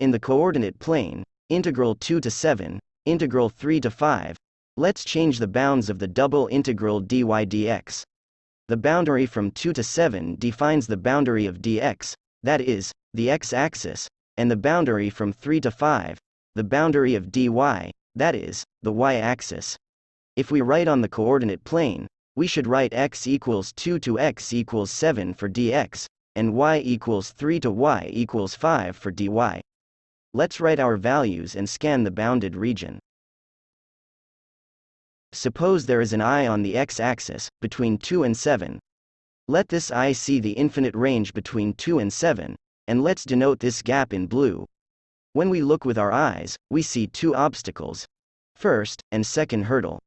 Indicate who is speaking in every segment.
Speaker 1: In the coordinate plane, integral 2 to 7, integral 3 to 5, let's change the bounds of the double integral dy dx. The boundary from 2 to 7 defines the boundary of dx, that is, the x-axis, and the boundary from 3 to 5, the boundary of dy, that is, the y-axis. If we write on the coordinate plane, we should write x equals 2 to x equals 7 for dx, and y equals 3 to y equals 5 for dy. Let's write our values and scan the bounded region. Suppose there is an eye on the x-axis, between 2 and 7. Let this eye see the infinite range between 2 and 7, and let's denote this gap in blue. When we look with our eyes, we see two obstacles. First and second hurdle.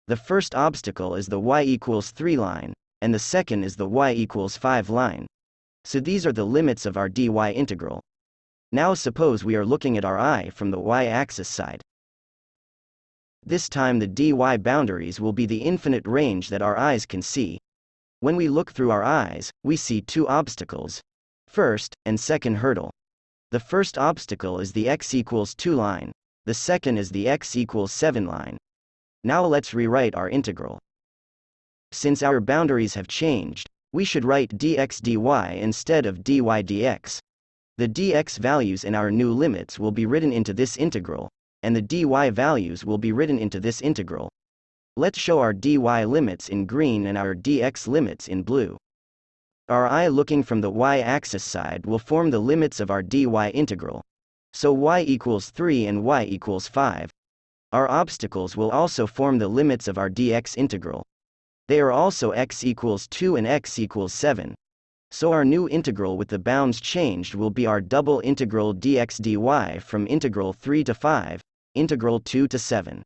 Speaker 1: The first obstacle is the y equals 3 line, and the second is the y equals 5 line. So these are the limits of our dy integral. Now suppose we are looking at our eye from the y-axis side. This time the dy boundaries will be the infinite range that our eyes can see. When we look through our eyes, we see two obstacles. First and second hurdle. The first obstacle is the x equals 2 line, the second is the x equals 7 line. Now let's rewrite our integral. Since our boundaries have changed, we should write dx dy instead of dy dx. The dx values in our new limits will be written into this integral, and the dy values will be written into this integral. Let's show our dy limits in green and our dx limits in blue. Our eye looking from the y-axis side will form the limits of our dy integral. So y equals 3 and y equals 5. Our obstacles will also form the limits of our dx integral. They are also x equals 2 and x equals 7. So our new integral with the bounds changed will be our double integral dx dy from integral 3 to 5, integral 2 to 7.